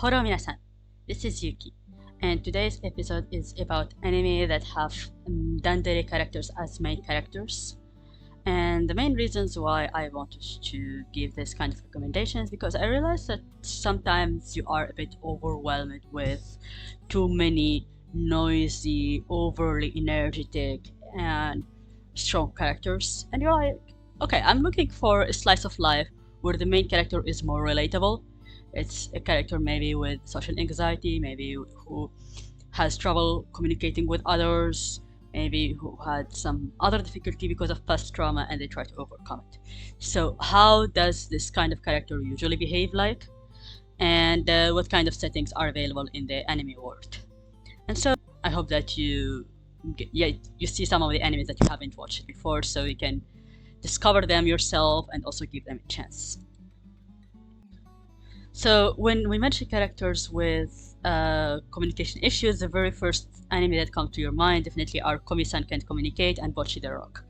Hello minasan, this is Yuki, and today's episode is about anime that have Dandere characters as main characters. And the main reasons why I wanted to give this kind of recommendations because I realized that sometimes you are a bit overwhelmed with too many noisy, overly energetic, and strong characters, and you're like, okay, I'm looking for a slice of life where the main character is more relatable. It's a character maybe with social anxiety, maybe who has trouble communicating with others, maybe who had some other difficulty because of past trauma and they try to overcome it. So how does this kind of character usually behave like? And what kind of settings are available in the anime world? And so I hope that you see some of the animes that you haven't watched before so you can discover them yourself and also give them a chance. So when we mention characters with communication issues, the very first anime that comes to your mind definitely are Komi-san Can't Communicate and Bocchi the Rock.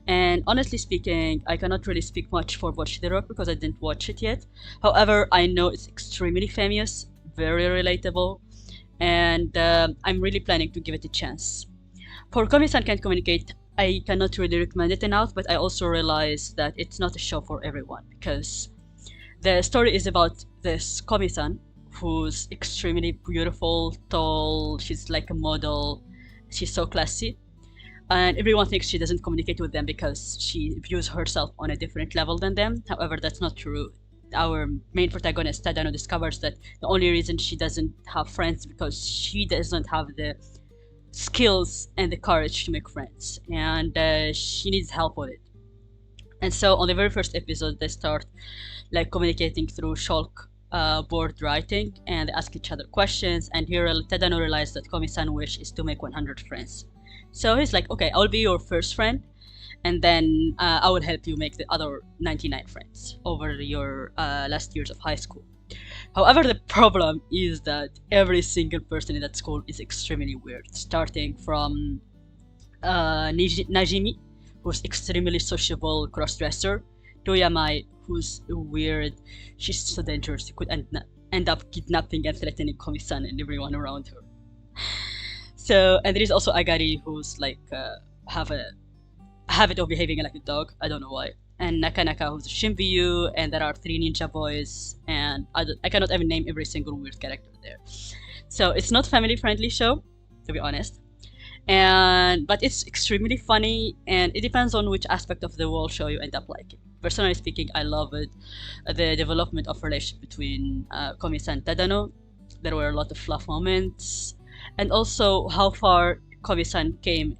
And honestly speaking, I cannot really speak much for Bocchi the Rock because I didn't watch it yet. However, I know it's extremely famous, very relatable, and I'm really planning to give it a chance. For Komi-san Can't Communicate, I cannot really recommend it enough, but I also realize that it's not a show for everyone because the story is about this Komi-san who's extremely beautiful, tall, she's like a model, she's so classy, and everyone thinks she doesn't communicate with them because she views herself on a different level than them. However, that's not true. Our main protagonist, Tadano, discovers that the only reason she doesn't have friends because she doesn't have the skills and the courage to make friends, and she needs help with it. And so on the very first episode, they start like communicating through shulk board writing, and they ask each other questions. And here Tadano realizes that Komi-san wish is to make 100 friends. So he's like, okay, I'll be your first friend, and then I will help you make the other 99 friends over your last years of high school. However, the problem is that every single person in that school is extremely weird, starting from Najimi, who's extremely sociable cross-dresser, to Yamai, who's weird, she's so dangerous, you could end up kidnapping and threatening Komi-san and everyone around her. So, and there is also Agari, who's like have a habit of behaving like a dog, I don't know why. And Naka-naka, who's a Shinbyu, and there are 3 ninja boys, and I cannot even name every single weird character there. So it's not family-friendly show, to be honest. But it's extremely funny, and it depends on which aspect of the whole show you end up liking. Personally speaking, I love it. The development of relationship between Komi-san and Tadano. There were a lot of fluff moments, and also how far Komi-san came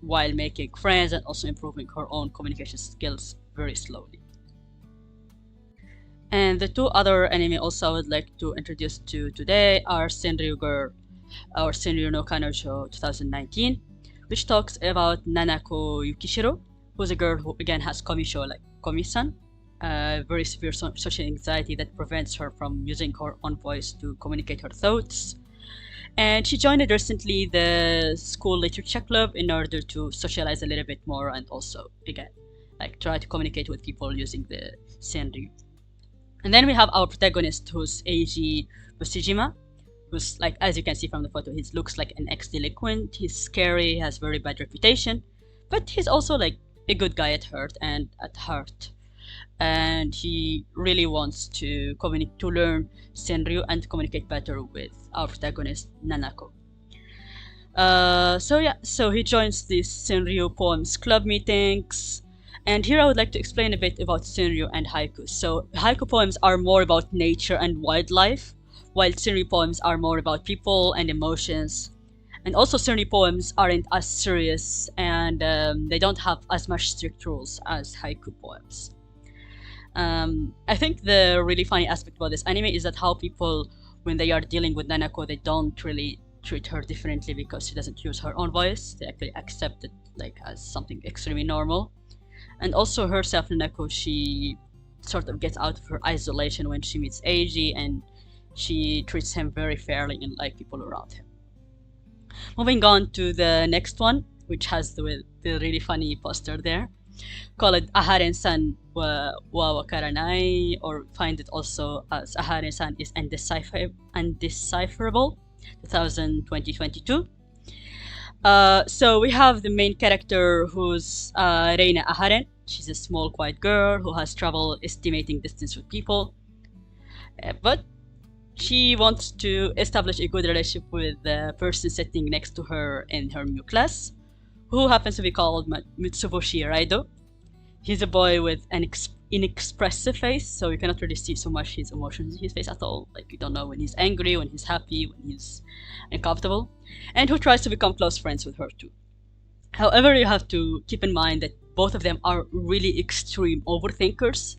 while making friends and also improving her own communication skills very slowly. And the 2 other anime also I would like to introduce to today are Senryu Girl or Senryu no Kanojo 2019, which talks about Nanako Yukishiro, who's a girl who again has Comyushou like Komi-san, very severe social anxiety that prevents her from using her own voice to communicate her thoughts. And she joined recently the school literature club in order to socialize a little bit more and also, again, like try to communicate with people using the Senryu. And then we have our protagonist who's Eiji Busijima, who's like, as you can see from the photo, he looks like an ex-delinquent, he's scary, he has very bad reputation, but he's also like a good guy at heart and he really wants to learn Senryu and communicate better with our protagonist Nanako. So he joins these Senryu poems club meetings, and here I would like to explain a bit about Senryu and haiku. So haiku poems are more about nature and wildlife, while Senryu poems are more about people and emotions. And also Senryu poems aren't as serious, and they don't have as much strict rules as haiku poems. I think the really funny aspect about this anime is that how people, when they are dealing with Nanako, they don't really treat her differently because she doesn't use her own voice. They actually accept it like as something extremely normal. And also herself, Nanako, she sort of gets out of her isolation when she meets Eiji, and she treats him very fairly and like people around him. Moving on to the next one, which has the really funny poster there, called Aharen-san wa hakarenai, or find it also as Aharen-san is undecipherable, 2022. So we have the main character who's Reina Aharen. She's a small, quiet girl who has trouble estimating distance with people. But she wants to establish a good relationship with the person sitting next to her in her new class, who happens to be called Mitsuboshi Raido. He's a boy with an inexpressive face, so you cannot really see so much his emotions in his face at all. Like, you don't know when he's angry, when he's happy, when he's uncomfortable, and who tries to become close friends with her too. However, you have to keep in mind that both of them are really extreme overthinkers.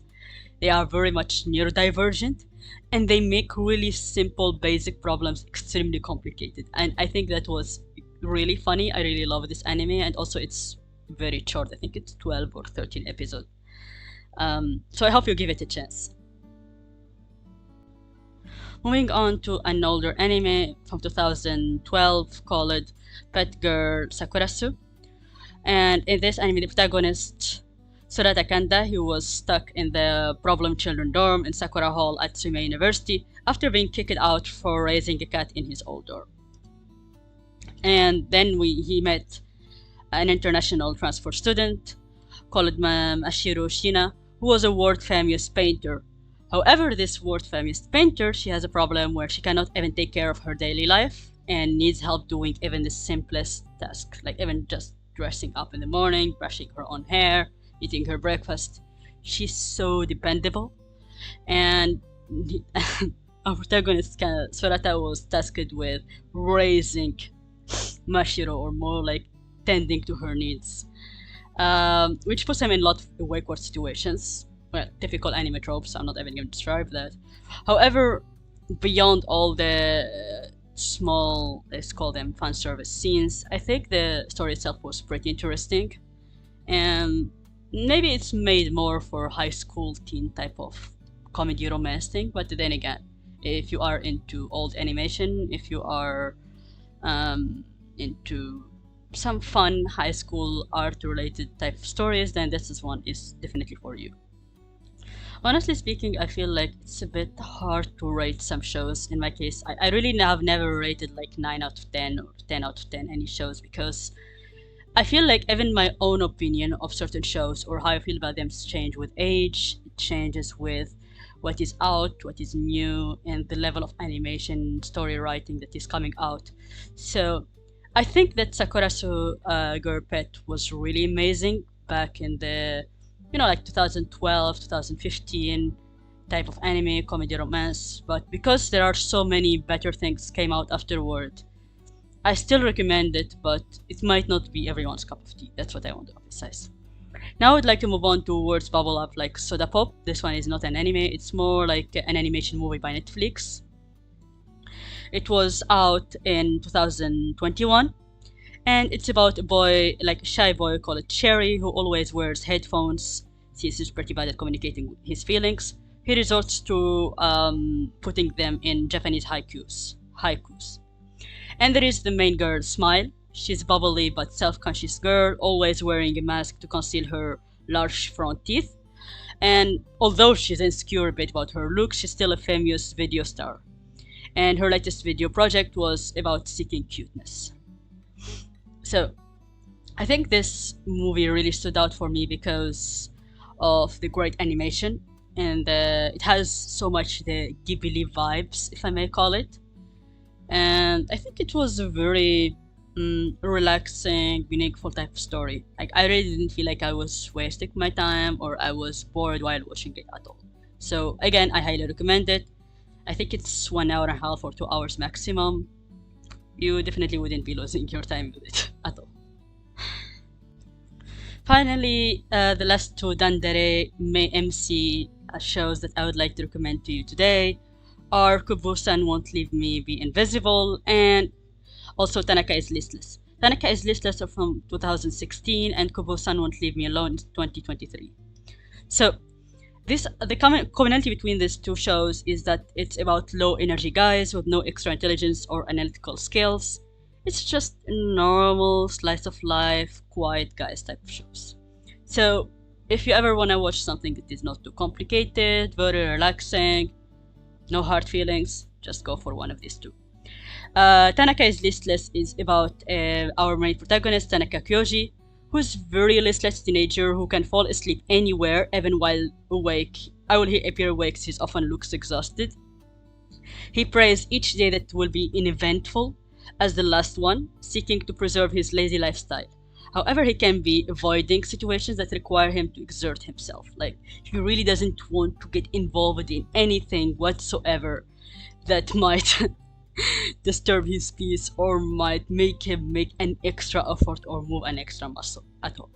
They are very much neurodivergent, and they make really simple, basic problems extremely complicated. And I think that was really funny. I really love this anime, and also it's very short. I think it's 12 or 13 episodes. So I hope you give it a chance. Moving on to an older anime from 2012 called Pet Girl Sakura-sou. And in this anime, the protagonist, Surata Kanda, who was stuck in the problem children dorm in Sakura Hall at Tsume University after being kicked out for raising a cat in his old dorm. And then he met an international transfer student called Mashiro Shina, who was a world-famous painter. However, this world-famous painter, she has a problem where she cannot even take care of her daily life and needs help doing even the simplest task, like even just dressing up in the morning, brushing her own hair, eating her breakfast. She's so dependable, and our protagonist Sorata was tasked with raising Mashiro, or more like tending to her needs, which puts him in a lot of awkward situations. Well, typical anime tropes, I'm not even going to describe that. However, beyond all the small, let's call them fan service scenes, I think the story itself was pretty interesting, and maybe it's made more for high school teen type of comedy romance thing. But then again, if you are into old animation, if you are into some fun high school art related type of stories, then this one is definitely for you. Honestly speaking, I feel like it's a bit hard to rate some shows. In my case, I really have never rated like 9 out of 10 or 10 out of 10 any shows, because I feel like even my own opinion of certain shows or how I feel about them change with age. It changes with what is out, what is new, and the level of animation, story writing that is coming out. So I think that Sakura-sou Girl Pet was really amazing back in the, like 2012, 2015 type of anime, comedy romance. But because there are so many better things came out afterward, I still recommend it, but it might not be everyone's cup of tea. That's what I want to emphasize. Now I would like to move on to words bubble up like Soda Pop. This one is not an anime, it's more like an animation movie by Netflix. It was out in 2021, and it's about a boy, like a shy boy called Cherry, who always wears headphones. He's pretty bad at communicating his feelings. He resorts to putting them in Japanese haikus. And there is the main girl, Smile. She's a bubbly but self-conscious girl, always wearing a mask to conceal her large front teeth. And although she's insecure a bit about her look, she's still a famous video star. And her latest video project was about seeking cuteness. So, I think this movie really stood out for me because of the great animation, and it has so much the Ghibli vibes, if I may call it. And I think it was a very relaxing, meaningful type of story. Like, I really didn't feel like I was wasting my time or I was bored while watching it at all. So again, I highly recommend it. I think it's 1 hour and a half or 2 hours maximum. You definitely wouldn't be losing your time with it at all. Finally, the last two Dandere MC shows that I would like to recommend to you today are Kubo-san Won't Leave Me Be Invisible, and also Tanaka is Listless. Tanaka is Listless are from 2016, and Kubo-san Won't Leave Me Alone in 2023. So, the commonality between these two shows is that it's about low energy guys with no extra intelligence or analytical skills. It's just a normal slice of life, quiet guys type of shows. So if you ever want to watch something that is not too complicated, very relaxing, no hard feelings, just go for one of these two. Tanaka is Listless is about our main protagonist, Tanaka Kyoji, who's very listless teenager who can fall asleep anywhere, even while awake. While he appears awake, he often looks exhausted. He prays each day that will be uneventful as the last one, seeking to preserve his lazy lifestyle. However, he can be avoiding situations that require him to exert himself. Like, he really doesn't want to get involved in anything whatsoever that might disturb his peace or might make him make an extra effort or move an extra muscle at all.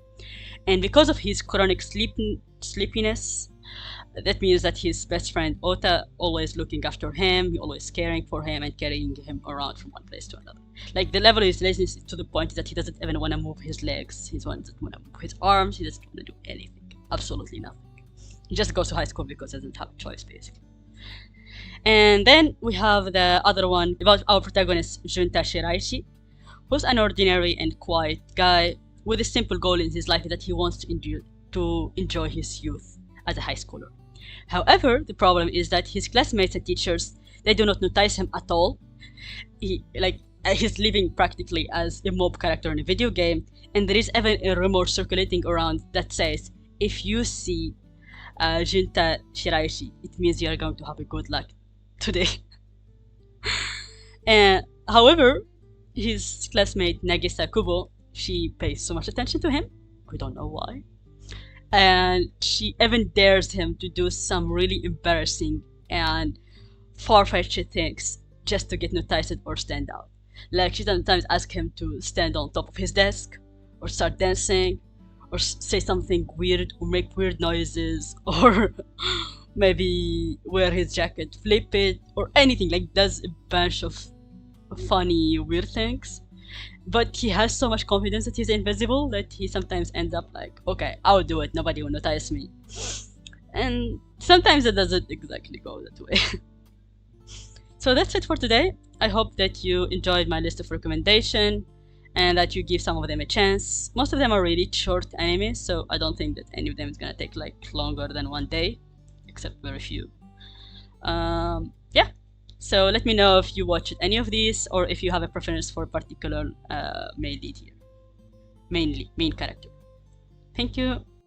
And because of his chronic sleepiness, that means that his best friend Ota always looking after him, always caring for him and carrying him around from one place to another. Like, the level of his laziness is to the point that he doesn't even want to move his legs, he doesn't want to move his arms, he doesn't want to do anything, absolutely nothing. He just goes to high school because he doesn't have a choice, basically. And then we have the other one about our protagonist, Junta Shiraishi, who's an ordinary and quiet guy with a simple goal in his life that he wants to enjoy his youth as a high schooler. However, the problem is that his classmates and teachers, they do not notice him at all. He's living practically as a mob character in a video game, and there is even a rumor circulating around that says, if you see Junta Shiraishi, it means you are going to have a good luck today. However, his classmate Nagisa Kubo, she pays so much attention to him, we don't know why, and she even dares him to do some really embarrassing and far-fetched things just to get noticed or stand out. Like, she sometimes asks him to stand on top of his desk, or start dancing, or say something weird, or make weird noises, or maybe wear his jacket, flip it, or anything. Like, does a bunch of funny, weird things. But he has so much confidence that he's invisible that he sometimes ends up like, okay, I'll do it, nobody will notice me. And sometimes it doesn't exactly go that way. So that's it for today. I hope that you enjoyed my list of recommendations and that you give some of them a chance. Most of them are really short anime, so I don't think that any of them is gonna take like longer than one day, except very few. Yeah. So let me know if you watched any of these or if you have a preference for a particular main lead here. Main character. Thank you.